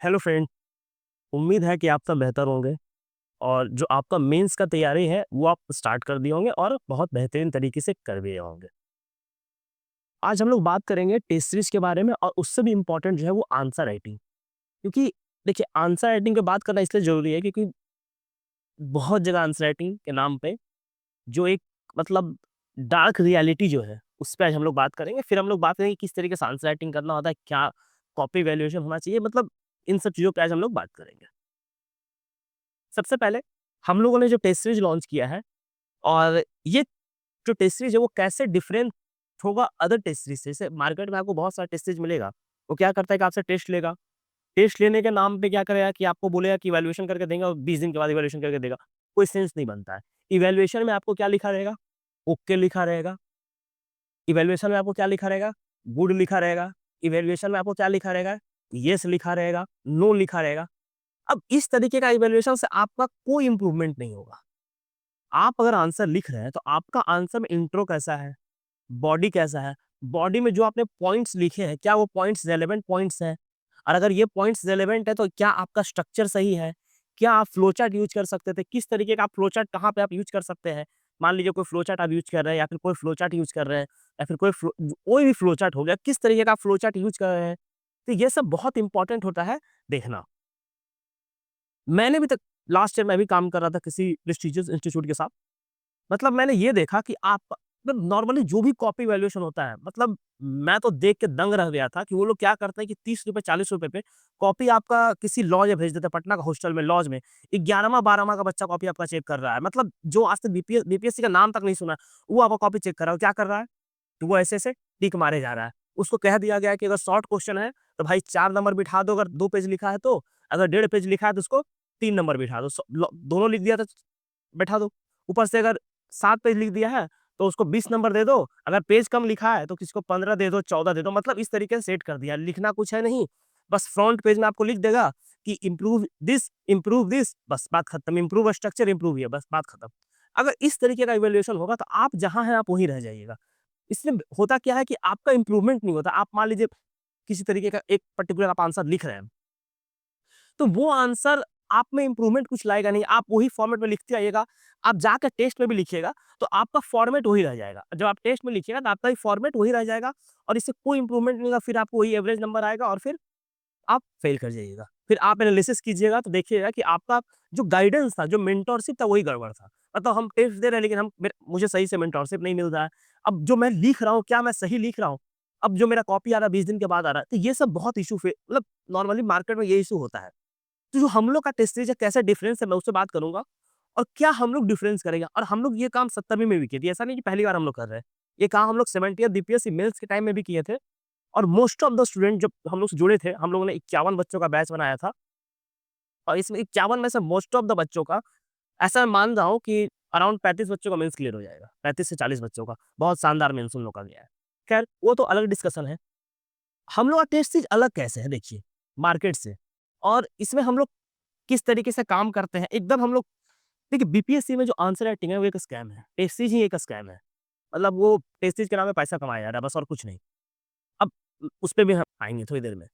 Hello friend. उम्मीद है कि आप सब बेहतर होंगे और जो आपका मेंस का तैयारी है वो आप स्टार्ट कर दिए होंगे और बहुत बेहतरीन तरीके से कर भी रहे होंगे। आज हम लोग बात करेंगे टेस्ट सीरीज के बारे में और उससे भी इम्पोर्टेंट जो है वो आंसर राइटिंग। क्योंकि देखिए आंसर राइटिंग पे बात करना इसलिए ज़रूरी है क्योंकि बहुत जगह आंसर राइटिंग के नाम पे जो एक मतलब डार्क रियलिटी जो है उस पे आज हम लोग बात करेंगे। फिर हम लोग बात करेंगे किस तरीके से आंसर राइटिंग करना होता है, क्या कॉपी वैल्यूएशन होना चाहिए, मतलब इन सब चीज़ों पे आज हम लोग बात करेंगे। सबसे पहले हम लोगों ने जो टेस्ट सीरीज लॉन्च किया है और ये जो टेस्ट सीरीज है वो कैसे डिफरेंट होगा अदर टेस्ट सीरीज से। जैसे मार्केट में आपको बहुत सारा टेस्ट सीरीज मिलेगा, वो क्या करता है कि आपसे टेस्ट लेगा, टेस्ट लेने के नाम पे क्या करेगा कि आपको बोलेगा कि इवैल्यूएशन करके देंगे और 20 दिन के बाद इवैल्यूएशन करके देगा। कोई सेंस नहीं बनता है। इवैल्यूएशन में आपको क्या लिखा रहेगा? ओके लिखा रहेगा। इवैल्यूएशन में आपको क्या लिखा रहेगा? गुड लिखा रहेगा। इवैल्यूएशन में आपको क्या लिखा रहेगा? येस लिखा रहेगा, नो लिखा रहेगा। अब इस तरीके का इवैल्यूएशन से आपका कोई इंप्रूवमेंट नहीं होगा। आप अगर आंसर लिख रहे हैं तो आपका आंसर में इंट्रो कैसा है, बॉडी कैसा है, बॉडी में जो आपने पॉइंट्स लिखे हैं क्या वो पॉइंट्स रेलेवेंट पॉइंट्स हैं, और अगर ये पॉइंट्स रेलेवेंट है तो क्या आपका स्ट्रक्चर सही है, क्या आप फ्लो चार्ट यूज कर सकते थे, किस तरीके का आप फ्लो चार्ट कहाँ पे आप यूज कर सकते हैं। मान लीजिए कोई फ्लो चार्ट आप यूज कर रहे हैं या फिर कोई फ्लो चार्ट यूज कर रहे हैं या फिर कोई भी फ्लो चार्ट हो गया, किस तरीके का आप फ्लो चार्ट यूज कर रहे हैं। तो ये सब बहुत इंपॉर्टेंट होता है देखना। मैंने भी तक लास्ट ईयर मैं भी काम कर रहा था किसी प्रेस्टिजियस इंस्टीट्यूट के साथ। मतलब मैंने ये देखा कि आप मतलब नॉर्मली जो भी कॉपी वैल्यूएशन होता है, मतलब मैं तो देख के दंग रह गया था कि वो लोग क्या करते हैं कि ₹30 ₹40 पे कॉपी आपका किसी लॉज में भेज देते हैं, पटना का हॉस्टल में लॉज में 11वां 12वां का बच्चा कॉपी आपका चेक कर रहा है। मतलब जो आज तक बीपीएससी का नाम तक नहीं सुना है, वो आपका कॉपी चेक कर रहा है। वो क्या कर रहा है? तो वो ऐसे-ऐसे टिक मारे जा रहा है। उसको कह दिया गया है कि अगर शॉर्ट क्वेश्चन है तो भाई 4 नंबर बिठा दो, अगर 2 पेज लिखा है तो, अगर 1.5 पेज लिखा है तो उसको 3 नंबर बिठा दो। दोनों लिख दिया तो बैठा दो। ऊपर से अगर 7 पेज लिख दिया है, तो उसको 20 नंबर दे दो, अगर पेज कम लिखा है, तो किसी को 15 दे दो, 14 दे दो, मतलब इस तरीके से सेट कर दिया। लिखना कुछ है नहीं, बस फ्रंट पेज में आपको लिख देगा कि इम्प्रूव दिस, बस बात खत्म। इम्प्रूव स्ट्रक्चर, इम्प्रूव ये, बस बात खत्म। अगर इस तरीके का इवैल्यूएशन होगा, तो आप जहाँ हैं, आप वहीं रह जाइएगा। इससे होता क्या है कि आपका इम्प्रूवमेंट नहीं होता। आप मान लीजिए किसी तरीके का एक पर्टिकुलर आप आंसर लिख रहे हैं, तो वो आंसर आप में इम्प्रूवमेंट कुछ लाएगा नहीं। आप वही फॉर्मेट में लिखते आइएगा, आप जाकर टेस्ट में भी लिखिएगा, तो आपका फॉर्मेट वही रह जाएगा। जब आप टेस्ट में लिखिएगा, तो आपका ही फॉर्मेट वही रह जाएगा और इससे कोई इम्प्रूवमेंट नहीं होगा। फिर आपको वही एवरेज नंबर आएगा और फिर आप फेल कर जाइएगा। फिर आप एनालिसिस कीजिएगा तो देखिएगा कि आपका जो गाइडेंस था, जो मेंटरशिप था, वही गड़बड़ था। मतलब हम टेस्ट दे रहे हैं लेकिन मुझे सही से मेंटरशिप नहीं मिल रहा है। अब जो मैं लिख रहा हूँ, क्या मैं सही लिख रहा हूँ? अब जो मेरा कॉपी आ रहा है 20 दिन के बाद आ रहा है, तो ये सब बहुत इश्यू मतलब नॉर्मली मार्केट में ये इश्यू होता है। तो जो हम लोग का टेस्ट सीरीज है कैसा डिफरेंस है, मैं उससे बात करूँगा और क्या हम लोग डिफरेंस करेंगे। और हम लोग ये काम 17वीं में भी किए थे, ऐसा नहीं कि पहली बार हम लोग कर रहे हैं। ये काम हम लोग 70th बीपीएससी मेंस के टाइम में भी किए थे और मोस्ट ऑफ द स्टूडेंट जब हम लोग से जुड़े थे, हम लोगों ने 51 बच्चों का बैच बनाया था और इसमें 51 में से मोस्ट ऑफ द बच्चों का ऐसा मैं मान रहा हूँ कि अराउंड 35 बच्चों का मेंस क्लियर हो जाएगा। 35 से 40 बच्चों का, बहुत शानदार मेंस उन लोग का गया है। खैर वो तो अलग डिस्कशन है। हम लोग का टेस्ट सीरीज अलग कैसे है देखिए, मार्केट से, और इसमें हम लोग किस तरीके से काम करते हैं, एकदम हम लोग देखिए बीपीएससी में जो आंसर राइटिंग है वो एक स्कैम है। टेस्ट सीरीज ही एक स्कैम है। मतलब वो टेस्ट सीरीज के नाम पे पैसा कमाया जा रहा है बस और कुछ नहीं। अब उस पे भी हम आएँगे थोड़ी देर में।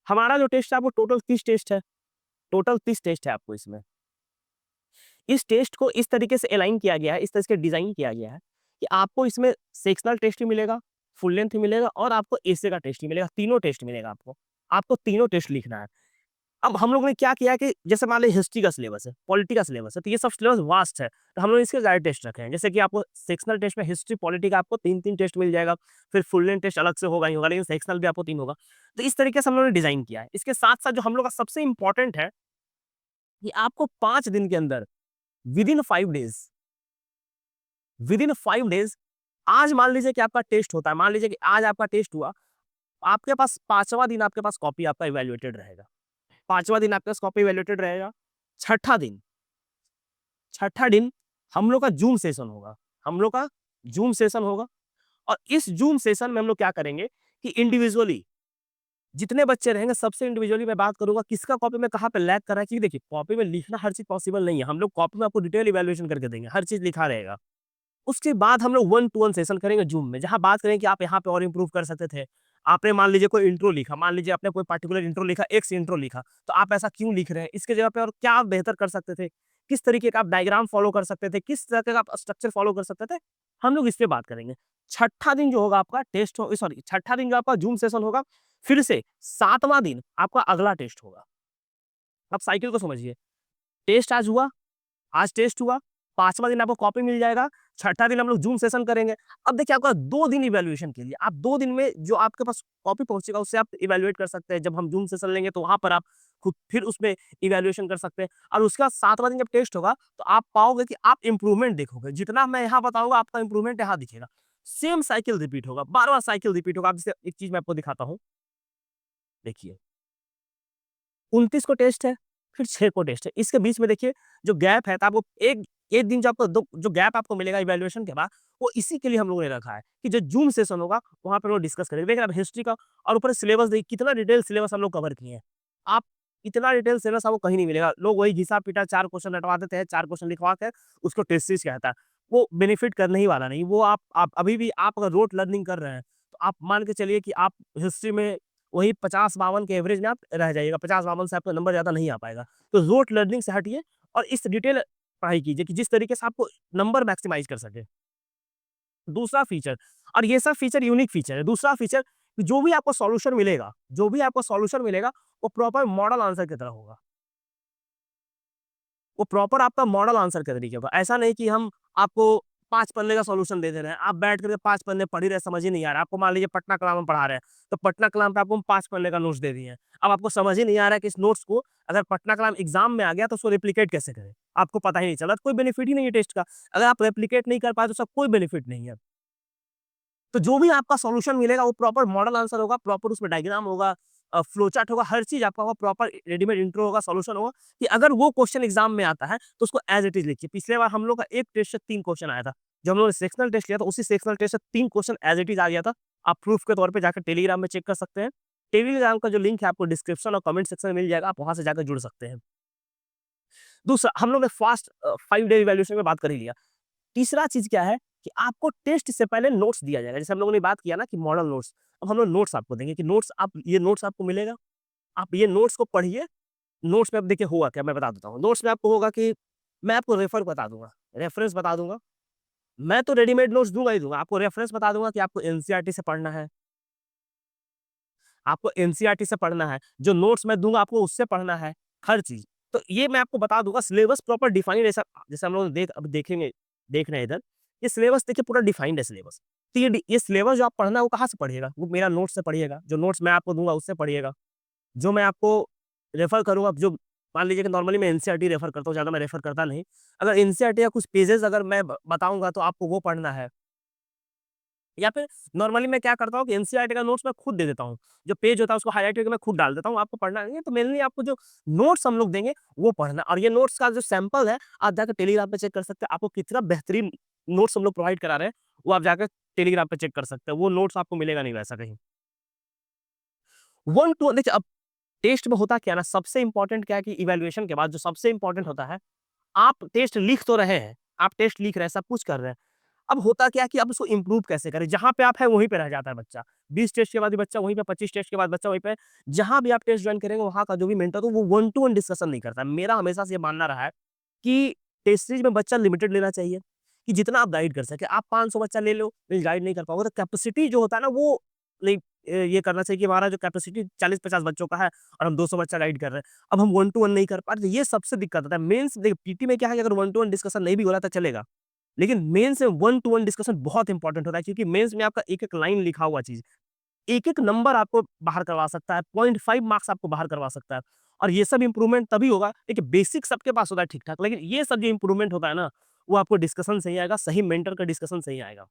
हमारा जो टेस्ट है आपको टोटल 30 टेस्ट है। टोटल 30 टेस्ट है आपको इसमें। इस टेस्ट को इस तरीके से अलाइन किया गया है, इस तरह से डिज़ाइन किया गया है कि आपको इसमें सेक्शनल टेस्ट भी मिलेगा, फुल लेंथ भी मिलेगा और आपको एसे का टेस्ट भी मिलेगा, तीनों टेस्ट मिलेगा आपको। आपको तीनों टेस्ट लिखना है। अब हम लोगों ने क्या किया कि जैसे मान लीजिए हिस्ट्री का सिलेबस है, पॉलिटी का सिलेबस है, तो ये सब सिलेबस वास्ट है, तो हम लोग इसके ज़्यादा टेस्ट रखे हैं। जैसे कि आपको सेक्शनल टेस्ट में हिस्ट्री, पॉलिटी का आपको 3-3 टेस्ट मिल जाएगा, फिर फुल लेंथ टेस्ट अलग से होगा ही होगा, लेकिन सेक्शनल भी आपको 3 होगा। तो इस तरीके से हम लोगों ने डिज़ाइन किया है। इसके साथ-साथ जो हम लोग का सबसे इम्पोर्टेंट है कि आपको 5 दिन के अंदर विदिन 5 डेज़ विदिन 5 डेज़ आज मान लीजिए कि आपका टेस्ट होता है, मान लीजिए कि आज आपका टेस्ट हुआ, आपके पास 5वाँ दिन आपके पास कॉपी आपका इवैल्यूएटेड रहेगा। 5वाँ दिन आपके पास कॉपी इवैल्यूएटेड रहेगा। छठा दिन छठा दिन हम लोग का जूम सेशन होगा। हम लोग का जूम सेशन होगा और इस जूम सेशन में हम लोग क्या करेंगे कि इंडिविजुअली जितने बच्चे रहेंगे सबसे इंडिविजुअली मैं बात करूँगा किसका कॉपी में कहाँ पे लैग कर रहा है। क्योंकि देखिए कॉपी में लिखना हर चीज़ पॉसिबल नहीं है। हम लोग कॉपी में आपको डिटेल इवैल्यूएशन करके देंगे, हर चीज़ लिखा रहेगा। उसके बाद हम लोग 1 टू 1 सेशन करेंगे जूम में, जहाँ बात करेंगे कि आप यहाँ पे और इम्प्रूव कर सकते थे, आपने मान लीजिए कोई इंट्रो लिखा, मान लीजिए आपने कोई पर्टिकुलर इंट्रो लिखा, एक्स इंट्रो लिखा, तो आप ऐसा क्यों लिख रहे हैं? इसकी जगह पे और क्या आप बेहतर कर सकते थे? किस तरीके का आप डायग्राम फॉलो कर सकते थे? किस तरह का आप स्ट्रक्चर फॉलो कर सकते थे? हम लोग इस पे बात करेंगे। छठा दिन जो होगा आपका टेस्ट हो सॉरी छठा दिन जो आपका ज़ूम सेशन होगा, फिर से 7वाँ दिन आपका अगला टेस्ट होगा। आप साइकिल को समझिए, टेस्ट आज टेस्ट हुआ, 5वाँ दिन आपको कॉपी मिल जाएगा, छठा दिन हम लोग ज़ूम सेशन करेंगे। अब देखिए आपका 2 दिन इवैल्यूएशन के लिए, आप 2 दिन में जो आपके पास कॉपी पहुँचेगा उससे आप इवैल्यूएट कर सकते हैं। जब हम ज़ूम सेशन लेंगे तो वहाँ पर आप खुद फिर उसमें इवैल्यूएशन कर सकते हैं और उसके बाद 7वाँ दिन जब टेस्ट होगा तो आप पाओगे कि आप इम्प्रूवमेंट देखोगे। जितना मैं यहाँ बताऊँगा आपका इम्प्रूवमेंट यहाँ दिखेगा। सेम साइकिल रिपीट होगा, बार-बार साइकिल रिपीट होगा। अब जैसे एक चीज़ मैं आपको दिखाता हूँ, देखिए। 29 को टेस्ट है, फिर 6 को टेस्ट है। इसके बीच में देखिए जो गैप है तो आपको एक 1 दिन जो आपको दो जो गैप आपको मिलेगा इवैल्यूएशन के बाद, वो इसी के लिए हम लोगों ने रखा है कि जो ज़ूम सेशन होगा वहाँ पे हम लोग डिस्कस करेंगे। देखिए आप हिस्ट्री का और ऊपर सिलेबस देखिए कितना डिटेल सिलेबस हम लोग कवर किए हैं। आप इतना डिटेल सिलेबस आपको कहीं नहीं मिलेगा। लोग वही घिसा-पिटा 4 क्वेश्चन रटवा देते हैं, 4 क्वेश्चन लिखवा के उसको टेस्ट सीरीज़ कहता है। वो बेनिफिट करने ही वाला नहीं। वो आप अभी भी आप अगर रोट लर्निंग कर रहे हैं, तो आप मान के चलिए कि आप हिस्ट्री में वही 50-52 के एवरेज में आप रह जाइएगा, 50-52 से आपका नंबर ज़्यादा नहीं आ पाएगा। तो रोट लर्निंग से हटिए और इस डिटेल पढ़ाई कीजिए कि जिस तरीके से आपको नंबर मैक्सिमाइज़ कर सकें। दूसरा फीचर और ये सब फीचर यूनिक फीचर है। दूसरा फीचर जो भी आपको सॉल्यूशन मिलेगा, वो प्रॉपर मॉडल आंसर की तरह होगा। वो प्रॉपर आपका मॉडल आंसर के तरीके का। ऐसा नहीं कि हम आपको 5 पन्ने का सॉल्यूशन दे दे रहे हैं। आप बैठ करके 5 पन्ने पढ़ ही रहे, समझ ही नहीं आ रहा है। आपको मान लीजिए पटना कलाम में पढ़ा रहे हैं, तो पटना कलाम पे आपको हम 5 पन्ने का नोट्स दे दिए हैं। अब आपको समझ ही नहीं आ रहा है कि इस नोट्स को अगर पटना कलाम एग्ज़ाम में आ गया तो उसको रेप्लिकेट कैसे करें? आपको पता ही नहीं चला, तो कोई बेनिफिट ही नहीं है टेस्ट का। अगर आप रेप्लिकेट नहीं कर पाए तो उसका कोई बेनिफिट नहीं है। तो जो भी आपका सॉल्यूशन मिलेगा वो प्रॉपर मॉडल आंसर होगा, प्रॉपर उसमें डायग्राम होगा, फ्लो चार्ट होगा, हर चीज़ आपका होगा, प्रॉपर रेडीमेड इंट्रो होगा, सॉल्यूशन होगा कि अगर वो क्वेश्चन एग्ज़ाम में आता है तो उसको एज़ इट इज़ लिखिए। पिछले बार हम लोग का एक टेस्ट से 3 क्वेश्चन आया था। जब हम लोगों ने सेक्शनल टेस्ट लिया था, उसी सेक्शनल टेस्ट से 3 क्वेश्चन एज़ इट इज़ आ गया था। आप प्रूफ के तौर पे जाकर टेलीग्राम में चेक कर सकते हैं। टेलीग्राम का जो लिंक है आपको डिस्क्रिप्शन और कमेंट सेक्शन में मिल जाएगा, आप वहाँ से जाकर जुड़ सकते हैं। दूसरा हम लोग ने फास्ट 5 डे इवैल्यूएशन में बात कर ही लिया। तीसरा चीज़ क्या है कि आपको टेस्ट से पहले नोट्स दिया जाएगा। जैसे हम लोगों ने बात किया ना कि मॉडल नोट्स, अब हम लोग नोट्स आपको देंगे कि नोट्स आपको मिलेगा। आप ये नोट्स को पढ़िए। नोट्स में अब देखिए हुआ क्या मैं बता देता हूँ। नोट्स में आपको होगा कि मैं आपको रेफरेंस बता दूँगा। मैं तो रेडीमेड नोट्स दूँगा ही दूँगा। आपको रेफरेंस बता दूँगा कि आपको एनसीईआरटी से पढ़ना है। आपको एनसीईआरटी से पढ़ना है। जो नोट्स मैं दूँगा आपको उससे पढ़ना है, हर चीज़। तो ये मैं आपको बता दूँगा सिलेबस प्रॉपर डिफाइंड ऐसा जैसे हम लोग अब देख रहे हैं इधर, ये सिलेबस देखिए पूरा डिफाइंड है सिलेबस। तो ये सिलेबस जो आप पढ़ना है वो कहाँ से पढ़िएगा? वो मेरा नोट्स से पढ़िएगा, जो नोट्स मैं आपको दूँगा उससे पढ़िएगा। जो मैं आपको रेफर करूँगा जो मान लीजिए कि नॉर्मली मैं एनसीईआरटी रेफर करता हूँ, ज़्यादा मैं रेफर करता नहीं। अगर एनसीईआरटी का कुछ पेजेज़ अगर मैं बताऊँगा तो आपको वो पढ़ना है। या फिर नॉर्मली मैं क्या करता हूँ कि एनसीईआरटी का नोट्स मैं खुद दे देता हूँ। जो पेज होता है उसको हाइलाइट करके मैं खुद डाल देता हूँ, आपको पढ़ना नहीं है तो मेनली आपको जो नोट्स हम लोग देंगे वो पढ़ना है और ये नोट्स का जो सैंपल है आप जाकर टेलीग्राम पे चेक कर सकते हैं। आपको कितना बेहतरीन नोट्स हम लोग प्रोवाइड करा रहे हैं, वो आप जाकर टेलीग्राम पे चेक कर सकते हैं। वो नोट्स आपको मिलेगा नहीं वैसा कहीं। 1 टू देखिए अब टेस्ट में होता क्या है ना, सबसे इम्पोर्टेंट क्या है कि इवैल्यूएशन के बाद जो सबसे इम्पोर्टेंट होता है, आप टेस्ट लिख तो रहे हैं, आप टेस्ट लिख रहे हैं, सब कुछ कर रहे हैं। अब होता क्या है कि अब उसको इम्प्रूव कैसे करें? जहाँ पे आप हैं वहीं पे रह जाता है बच्चा। 20 टेस्ट के बाद भी बच्चा वहीं पे, 25 टेस्ट के बाद बच्चा वहीं पे। जहाँ भी आप टेस्ट जॉइन करेंगे वहाँ का जो भी मेंटर हो वो वन टू वन डिस्कशन नहीं करता है। मेरा हमेशा से ये मानना रहा है कि टेस्ट सीरीज में बच्चा लिमिटेड लेना चाहिए, कि जितना आप गाइड कर सकें। आप 500 बच्चा ले लो, लेकिन गाइड नहीं कर पाओगे तो कैपेसिटी जो होता है ना वो नहीं ये करना चाहिए कि हमारा जो कैपेसिटी 40-50 बच्चों का है और हम 200 बच्चा गाइड कर रहे हैं। अब हम वन टू वन नहीं कर पा रहे, तो ये सबसे दिक्कत आता है। मेंस देखिए पीटी में क्या है कि अगर वन टू वन डिस्कशन नहीं भी हो रहा है तो चलेगा। लेकिन मेंस में वन टू वन डिस्कशन बहुत इंपॉर्टेंट होता है क्योंकि मेंस में आपका एक-एक लाइन लिखा हुआ चीज़, एक-एक नंबर आपको बाहर करवा सकता है, 0.5 मार्क्स आपको बाहर करवा सकता है। और ये सब इम्प्रूवमेंट तभी होगा देखिए बेसिक सबके पास होता है ठीक-ठाक, लेकिन ये सब जो इम्प्रूवमेंट होता है ना, वो आपको डिस्कशन से ही आएगा, सही मेंटर का डिस्कशन से ही आएगा।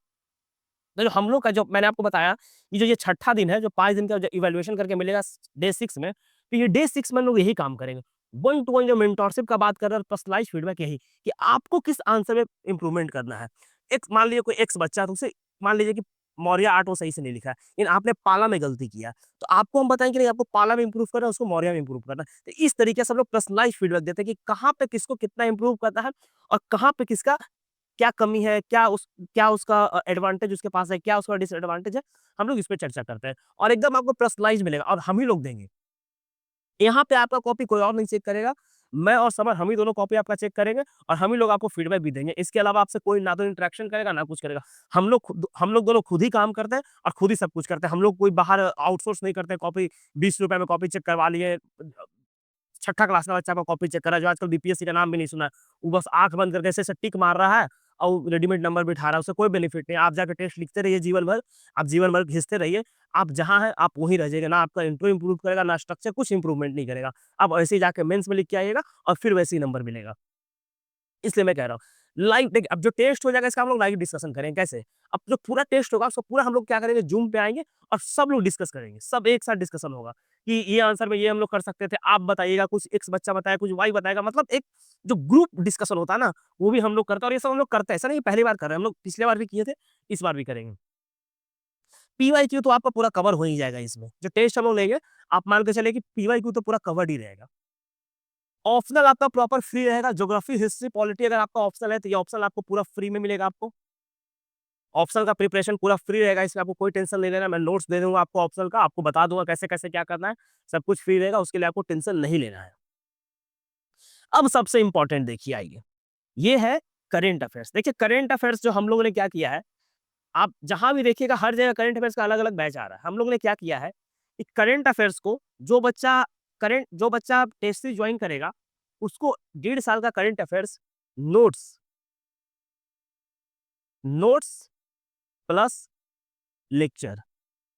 तो जो हम लोग का जो मैंने आपको बताया, ये छठा दिन है, जो 5 दिन का जो इवैल्यूएशन करके मिलेगा डे 6 में, तो ये डे 6 में हम लोग यही काम करेंगे। वन टू वन जो मेंटरशिप का बात कर रहे हैं, पर्सनलाइज़्ड फीडबैक यही कि आपको किस आंसर में इम्प्रूवमेंट करना है। एक मान लीजिए कोई एक्स बच्चा है, तो उसे मान लीजिए कि मौर्य आर्ट वो सही से नहीं लिखा है, लेकिन आपने पाला में गलती किया, तो आपको हम बताएँगे नहीं आपको पाला में इम्प्रूव करना है, उसको मौर्य में इम्प्रूव करना है। तो इस तरीके से हम लोग पर्सनलाइज़्ड फीडबैक देते हैं कि कहाँ पे किसको कितना इम्प्रूव करना है और कहाँ पे किसका क्या कमी है, क्या उसका एडवांटेज उसके पास है, क्या उसका डिसएडवांटेज है, हम लोग इस पे चर्चा करते हैं और एकदम आपको पर्सनलाइज़ मिलेगा और हम ही लोग देंगे। यहाँ पे आपका कॉपी कोई और नहीं चेक करेगा। मैं और समर हम ही दोनों कॉपी आपका चेक करेंगे और हम ही लोग आपको फीडबैक भी देंगे। इसके अलावा आपसे कोई ना तो इंटरेक्शन करेगा, ना कुछ करेगा। हम लोग दोनों खुद ही काम करते हैं और खुद ही सब कुछ करते हैं। हम लोग कोई बाहर आउटसोर्स नहीं करते, कॉपी ₹20 में कॉपी चेक करवा लिए। छठा क्लास का बच्चा का कॉपी चेक कर रहा है, जो आजकल बीपीएससी का नाम भी नहीं सुना है। वो बस आँख बंद करके ऐसे-ऐसे टिक मार रहा है और वो रेडीमेड नंबर बिठा रहा है, उससे कोई बेनिफिट नहीं है। आप जाके टेस्ट लिखते रहिए जीवन भर, आप जीवन भर घिसते रहिए, आप जहाँ हैं आप वहीं रह जाइएगा। ना आपका इंटरव्यू इम्प्रूव करेगा, ना स्ट्रक्चर कुछ इम्प्रूवमेंट नहीं करेगा। आप ऐसे ही जाके मेंस में लिख के आइएगा और फिर वैसे ही नंबर मिलेगा। इसलिए मैं कह रहा हूँ, लाइव देखिए अब जो टेस्ट हो जाएगा इसका हम लोग लाइव डिस्कशन करेंगे कैसे? अब जो पूरा टेस्ट होगा उसको पूरा हम लोग क्या करेंगे, ज़ूम पे आएँगे और सब लोग डिस्कस करेंगे। सब एक साथ डिस्कशन होगा कि ये आंसर में ये हम लोग कर सकते थे, आप बताइएगा, कुछ एक्स बच्चा बताएगा, कुछ वाई बताएगा, मतलब एक जो ग्रुप डिस्कशन होता है ना, वो भी हम लोग करते हैं और ये सब हम लोग करते हैं। ऐसा नहीं है पहली बार कर रहे हैं, हम लोग पिछली बार भी किए थे, इस बार भी करेंगे। पीवाईक्यू तो आपका पूरा कवर हो ही जाएगा इसमें। जो टेस्ट हम लोग लेंगे, आप मान के चलिए कि पीवाईक्यू तो पूरा कवर्ड ही रहेगा। ऑप्शनल आपका प्रॉपर फ्री रहेगा, ज्योग्राफी, हिस्ट्री, पॉलिटी अगर आपका ऑप्शनल है, तो ये ऑप्शनल आपको पूरा फ्री में मिलेगा आपको। ऑप्शनल का प्रिपरेशन पूरा फ्री रहेगा, इसमें आपको कोई टेंशन नहीं लेना। मैं नोट्स दे दूँगा आपको ऑप्शनल का, आपको बता दूँगा कैसे-कैसे क्या करना है, सब कुछ फ्री रहेगा, उसके लिए आपको टेंशन नहीं लेना है। अब सबसे इम्पोर्टेंट देखिए आइए, ये है करंट अफेयर्स। देखिए करंट अफेयर्स जो हम लोगों ने क्या किया है, आप जहाँ भी देखिएगा हर जगह करंट अफेयर्स का अलग-अलग बैच आ रहा है। हम लोगों ने क्या किया है, कि करंट अफेयर्स को जो बच्चा टेस्ट सीरीज जॉइन करेगा, उसको 1.5 साल का current affairs notes notes plus lecture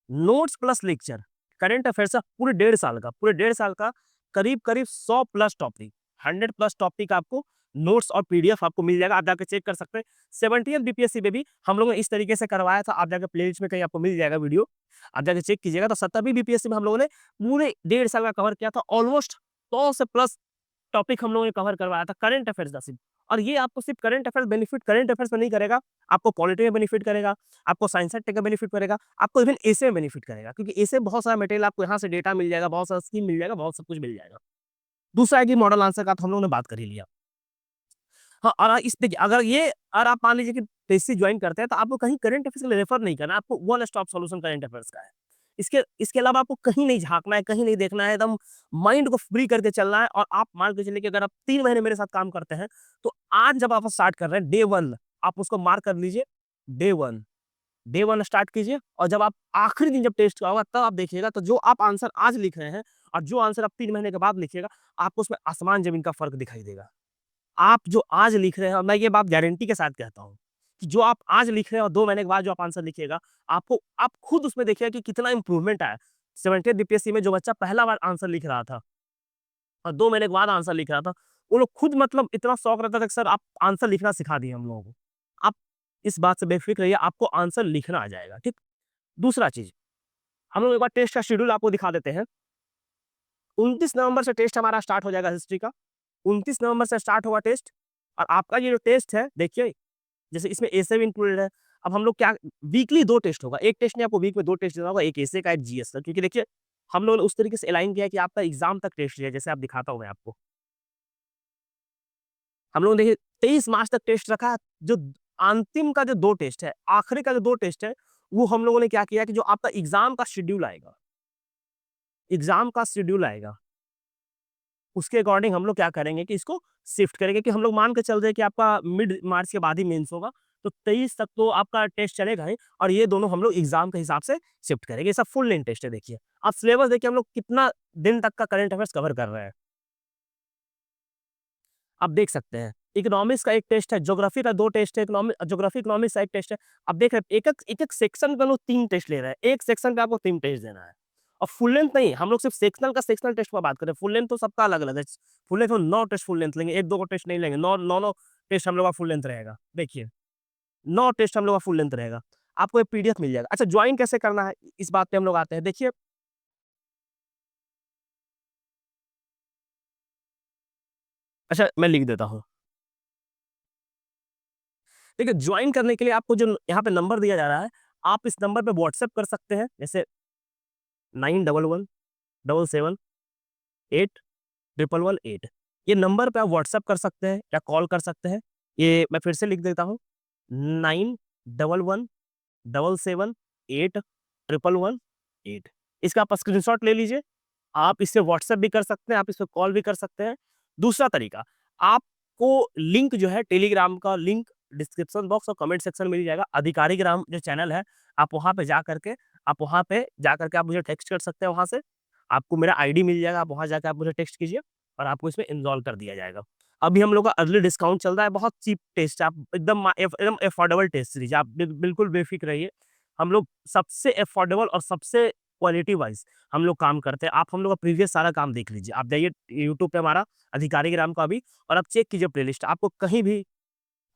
notes plus lecture current affairs का पूरे 1.5 साल का करीब-करीब 100 प्लस टॉपिक, 100 प्लस टॉपिक आपको नोट्स और पीडीएफ आपको मिल जाएगा। आप जाके चेक कर सकते हैं। 70th बीपीएससी में भी हम लोगों ने इस तरीके से करवाया था। आप जाके प्लेलिस्ट में कहीं आपको मिल जाएगा वीडियो। आप जाके चेक कीजिएगा तो 70वीं बीपीएससी में हम लोगों ने पूरे 1.5 साल का कवर किया था। ऑलमोस्ट 100 से प्लस टॉपिक हम लोगों ने कवर करवाया था करंट अफेयर्स का सिर्फ। और ये आपको सिर्फ करंट अफेयर्स में नहीं करेगा, आपको पॉलिटी में बेनिफिट करेगा, आपको साइंस एंड टेक में बेनिफिट करेगा, आपको इवन एसे में बेनिफिट करेगा क्योंकि एसे में बहुत सारा मटेरियल आपको यहाँ से डेटा मिल जाएगा, बहुत सारा स्कीम मिल जाएगा, बहुत सब कुछ मिल जाएगा। दूसरा है कि मॉडल आंसर का तो हम लोगों ने बात कर ही लिया। हाँ, और इस देखिए अगर आप मान लीजिए कि टेस्ट ज्वाइन करते हैं तो आपको कहीं करंट अफेयर्स के लिए रेफर नहीं करना है, आपको one stop solution current affairs का है। इसके इसके अलावा आपको कहीं नहीं झाँकना है, कहीं नहीं देखना है, एकदम माइंड को फ्री करके चलना है और आप मान के चलिए कि अगर आप 3 महीने मेरे साथ काम करते हैं, तो आज जब आप स्टार्ट कर रहे हैं डे 1 आप उसको मार्क कर लीजिए डे 1 डे 1 स्टार्ट कीजिए और जब आप आखिरी दिन जब टेस्ट का होगा तब आप देखिएगा तो जो आप आंसर आज लिख रहे हैं और जो आंसर आप 3 महीने के बाद लिखिएगा, आपको उसमें आसमान-ज़मीन का फ़र्क दिखाई देगा। आप जो आज लिख रहे हैं और मैं ये बात गारंटी के साथ कहता हूँ, कि जो आप आज लिख रहे हैं और 2 महीने के बाद जो आप आंसर लिखिएगा, आप खुद उसमें देखिएगा कि कितना इम्प्रूवमेंट आया। 70th बीपीएससी में जो बच्चा पहला बार आंसर लिख रहा था और 2 महीने के बाद आंसर लिख रहा था, वो लोग खुद मतलब इतना शौक रहता था कि सर आप आंसर लिखना सिखा दिए हम लोगों को। आप इस बात से बेफ़िक्र रहिए, आपको आंसर लिखना आ जाएगा, ठीक? दूसरा चीज़, हम लोग एक बार टेस्ट का शेड्यूल आपको दिखा देते हैं। 29 नवंबर से टेस्ट हमारा स्टार्ट हो जाएगा हिस्ट्री का। 29 नवंबर से स्टार्ट होगा टेस्ट और आपका ये जो टेस्ट है देखिए, जैसे इसमें एसे भी इंक्लूडेड है। अब हम लोग क्या वीकली 2 टेस्ट होगा। 1 टेस्ट नहीं आपको वीक में 2 टेस्ट देना होगा, एक एसे का, एक जीएस का। क्योंकि देखिए, हम लोगों ने उस तरीके से अलाइन किया है कि आपका एग्ज़ाम तक टेस्ट है, जैसे आप दिखाता हूँ मैं आपको। हम लोगों ने देखिए 23 मार्च तक टेस्ट रखा है, जो अंतिम का जो 2 टेस्ट है, आखिरी का जो 2 टेस्ट है, वो हम लोगों ने क्या किया कि जो आपका एग्ज़ाम का शेड्यूल आएगा, उसके अकॉर्डिंग हम लोग क्या करेंगे कि इसको शिफ्ट करेंगे कि हम लोग मान के चल रहे हैं कि आपका मिड मार्च के बाद ही मेंस होगा, तो 23 तक तो आपका टेस्ट चलेगा ही और ये दोनों हम लोग एग्ज़ाम के हिसाब से शिफ्ट करेंगे। ये सब फुल लेंथ टेस्ट है देखिए। आप सिलेबस देखिए हम लोग कितना दिन तक का करंट अफेयर्स कवर कर रहे हैं। आप देख सकते हैं। इकोनॉमिक्स का 1 टेस्ट है, ज्योग्राफी का 2 टेस्ट है, ज्योग्राफी इकोनॉमिक्स का 1 टेस्ट है। आप देख रहे हैं एक-एक सेक्शन पे हम लोग 3 टेस्ट ले रहे हैं। एक सेक्शन पे आपको 3 टेस्ट देना है। और फुल लेंथ नहीं, हम लोग सिर्फ सेक्शनल टेस्ट की बात कर रहे हैं। फुल लेंथ तो सबका अलग-अलग है। फुल लेंथ में 9 टेस्ट फुल लेंथ लेंगे, 1-2 को टेस्ट नहीं लेंगे। 9 टेस्ट हम लोग का फुल लेंथ रहेगा। देखिए, 9 टेस्ट हम लोग का फुल लेंथ रहेगा। आपको एक पीडीएफ मिल जाएगा। अच्छा जॉइन कैसे करना है, इस बात पे हम लोग आते हैं। देखिए अच्छा मैं लिख देता हूँ। देखिए जॉइन करने के लिए आपको जो यहाँ पे नंबर दिया जा रहा है, आप इस नंबर पे व्हाट्सएप कर सकते हैं। जैसे 911778 8 ये नंबर पे आप व्हाट्सएप कर सकते हैं या कॉल कर सकते हैं। ये मैं फिर से लिख देता हूँ 911778 इसका आप स्क्रीनशॉट ले लीजिए। आप इससे व्हाट्सएप भी कर सकते हैं, आप इससे कॉल भी कर सकते हैं। दूसरा तरीका, आपको लिंक जो है टेलीग्राम का लिंक डिस्क्रिप्शन बॉक्स और कमेंट सेक्शन में मिल जाएगा। अधिकारी ग्राम जो चैनल है, आप वहाँ पे जा करके आप मुझे टेक्स्ट कर सकते हैं वहाँ से। आपको मेरा आईडी मिल जाएगा, आप वहाँ जाके आप मुझे टेक्स्ट कीजिए और आपको इसमें इनरोल कर दिया जाएगा। अभी हम लोग का अर्ली डिस्काउंट चल रहा है, बहुत चीप टेस्ट है, आप एकदम अफोर्डेबल टेस्ट लीजिए, आप बिल्कुल बेफ़िक्र रहिए। हम लोग सबसे अफोर्डेबल और सबसे क्वालिटी वाइज़ हम लोग काम करते हैं। आप हम लोग का प्रीवियस सारा काम देख लीजिए। आप जाइए यूट्यूब पे हमारा अधिकारी ग्राम का भी और आप चेक कीजिए प्लेलिस्ट, आपको कहीं भी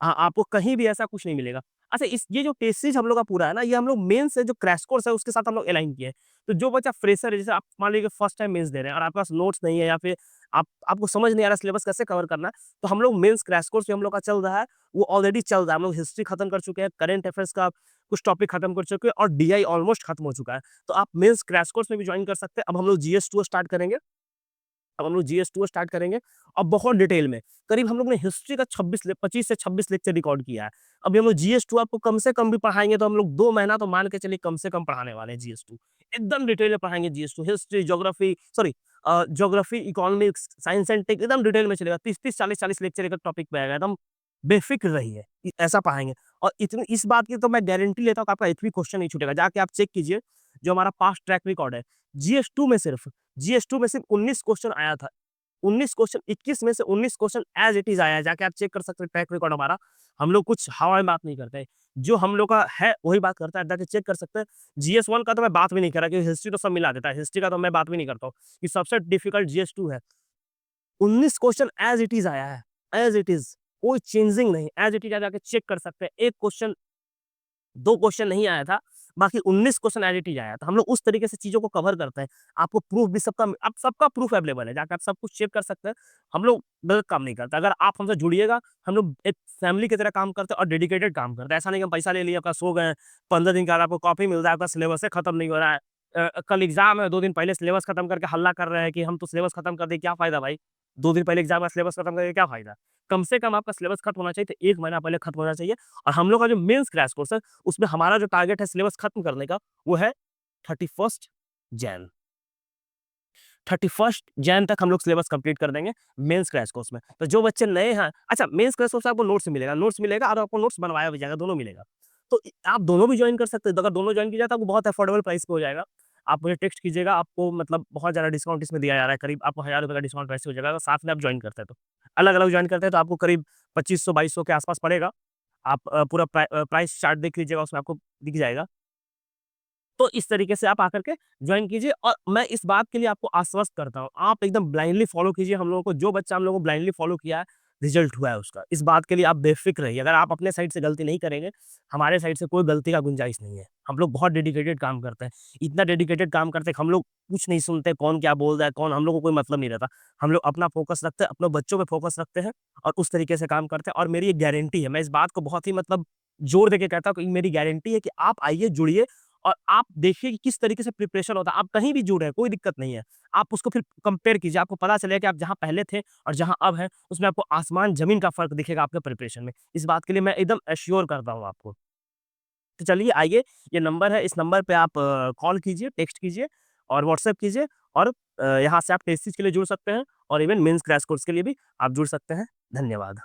हाँ, आपको कहीं भी ऐसा कुछ नहीं मिलेगा। अच्छा इस ये जो टेस्ट सीरीज़ हम लोग का पूरा है ना, ये हम लोग मेंस से जो क्रैश कोर्स है उसके साथ हम लोग अलाइन किए हैं। तो जो बच्चा फ्रेशर है, जैसे आप मान लीजिए फर्स्ट टाइम मेंस दे रहे हैं और आपके पास नोट्स नहीं है या फिर आपको समझ नहीं आ रहा सिलेबस कैसे कवर करना है, तो हम लोग मेंस क्रैश कोर्स जो हम लोग का चल रहा है, वो ऑलरेडी चल रहा है। हम लोग हिस्ट्री खत्म कर चुके हैं, करंट अफेयर्स का कुछ टॉपिक खत्म कर चुके हैं और डीआई ऑलमोस्ट खत्म हो चुका है। तो आप मेंस क्रैश कोर्स में भी जॉइन कर सकते हैं। अब हम लोग जीएस 2 स्टार्ट करेंगे। अब हम लोग जीएस2 स्टार्ट करेंगे और बहुत डिटेल में, करीब हम लोग ने हिस्ट्री का 25 से 26 लेक्चर रिकॉर्ड किया है। अभी हम लोग जीएस2 आपको कम से कम भी पढ़ाएँगे तो हम लोग 2 महीना तो मान के चलिए कम से कम पढ़ाने वाले हैं जीएस2। एकदम डिटेल में पढ़ाएँगे GS two, history, geography, economics, science and tech एकदम डिटेल में चलेगा। 30-30, 40-40 लेक्चर एक टॉपिक पे आएगा, एकदम बेफ़िक्र रहिए, ऐसा पढ़ाएँगे। और इतनी इस बात की तो मैं गारंटी लेता हूँ कि आपका एक भी क्वेश्चन नहीं छूटेगा। जाके आप चेक कीजिए, जो हमारा पास्ट ट्रैक रिकॉर्ड है, जीएस2 में सिर्फ 19 क्वेश्चन आया था। 19 क्वेश्चन 21 में से 19 क्वेश्चन एज़ इट इज़ आया है, जाके आप चेक कर सकते हैं ट्रैक रिकॉर्ड हमारा। हम लोग कुछ हवा में बात नहीं करते हैं, जो हम लोग का है वही बात करता है, जाके चेक कर सकते हैं। जीएस1 का तो मैं बात भी नहीं कर रहा क्योंकि हिस्ट्री तो सब मिला देता है, हिस्ट्री का तो मैं बात भी नहीं करता हूँ, कि सबसे डिफिकल्ट जीएस2 है। 19 क्वेश्चन एज़ इट इज़ आया है, एज़ इट इज़, कोई चेंजिंग नहीं, एज़ इट इज़ आप जाके चेक कर सकते हैं। 1 क्वेश्चन 2 क्वेश्चन नहीं आया था, बाकी 19 क्वेश्चन एज़ इट इज़ आया था। हम लोग उस तरीके से चीज़ों को कवर करते हैं। आपको प्रूफ भी सबका अब सबका प्रूफ अवेलेबल है, जाके आप सब कुछ चेक कर सकते हैं। हम लोग गलत काम नहीं करते। अगर आप हमसे जुड़िएगा, हम लोग एक फैमिली की तरह काम करते हैं और डेडिकेटेड काम करते हैं। ऐसा नहीं कि हम पैसा ले लिए, आपका सो गए, 15 दिन का आपको कॉपी मिल रहा है, आपका सिलेबस खत्म नहीं हो रहा है। कल एग्ज़ाम है, 2 दिन पहले सिलेबस खत्म करके हल्ला कर रहे हैं कि हम तो सिलेबस खत्म कर दें, क्या फ़ायदा भाई? 2 दिन पहले एग्ज़ाम का सिलेबस खत्म करके क्या फ़ायदा? कम से कम आपका सिलेबस खत्म होना चाहिए, तो 1 महीना पहले खत्म होना चाहिए। और हम लोग का जो मेंस क्रैश कोर्स है, उसमें हमारा जो टारगेट है सिलेबस खत्म करने का, वो है 31st जैन। 31st जैन तक हम लोग सिलेबस कंप्लीट कर देंगे मेंस क्रैश कोर्स में। तो जो बच्चे नए हैं, अच्छा मेंस क्रैश कोर्स में आपको नोट्स मिलेगा और आपको नोट्स बनवाया भी जाएगा, दोनों मिलेगा। तो आप दोनों भी जॉइन कर सकते हैं। तो अगर दोनों जॉइन किया जाए तो आपको बहुत अफोर्डेबल प्राइस पे हो जाएगा। आप मुझे टेक्स्ट कीजिएगा, आपको मतलब बहुत ज़्यादा डिस्काउंट इसमें दिया जा रहा है, करीब आपको ₹1000 का डिस्काउंट प्राइस हो जाएगा, अगर साथ में आप जॉइन करते हैं तो। अलग-अलग जॉइन करते हैं तो आपको करीब 2500-2200 के आस-पास पड़ेगा। आप पूरा प्राइस चार्ट देख लीजिएगा, उसमें आपको दिख जाएगा। तो इस तरीके से आप आकर के जॉइन कीजिए और मैं इस बात के लिए आपको आश्वस्त करता हूँ, आप एकदम ब्लाइंडली फॉलो कीजिए हम लोगों को, जो बच्चा हम लोगों को ब्लाइंडली फॉलो किया है, रिजल्ट हुआ है उसका। इस बात के लिए आप बेफ़िक्र रहिए, अगर आप अपने साइड से गलती नहीं करेंगे, हमारे साइड से कोई गलती का गुंजाइश नहीं है। हम लोग बहुत डेडिकेटेड काम करते हैं, इतना डेडिकेटेड काम करते हैं कि हम लोग कुछ नहीं सुनते, कौन क्या बोल रहा है, कौन हम लोग को कोई मतलब नहीं रहता। हम लोग अपना फ़ोकस रखते हैं, अपने बच्चों पे फ़ोकस रखते हैं और उस तरीके से काम करते हैं और मेरी एक गारंटी है, मैं इस बात को बहुत ही मतलब जोर देके कहता हूँ कि मेरी गारंटी है कि आप आइए, जुड़िए और आप देखिए कि किस तरीके से प्रिपरेशन होता है। आप कहीं भी जुड़े, कोई दिक्कत नहीं है। आप उसको फिर कंपेयर कीजिए, आपको पता चलेगा कि आप जहाँ पहले थे और जहाँ अब हैं, उसमें आपको आसमान-ज़मीन का फ़र्क दिखेगा आपके प्रिपरेशन में। इस बात के लिए मैं एकदम एश्योर करता हूँ आपको। तो चलिए आइए, ये नंबर है, इस नंबर पे आप कॉल कीजिए, टेक्स्ट कीजिए और व्हाट्सएप कीजिए और यहाँ से आप टेस्ट सीरीज़ के लिए जुड़ सकते हैं और इवन मेंस क्रैश कोर्स के लिए भी आप जुड़ सकते हैं। धन्यवाद।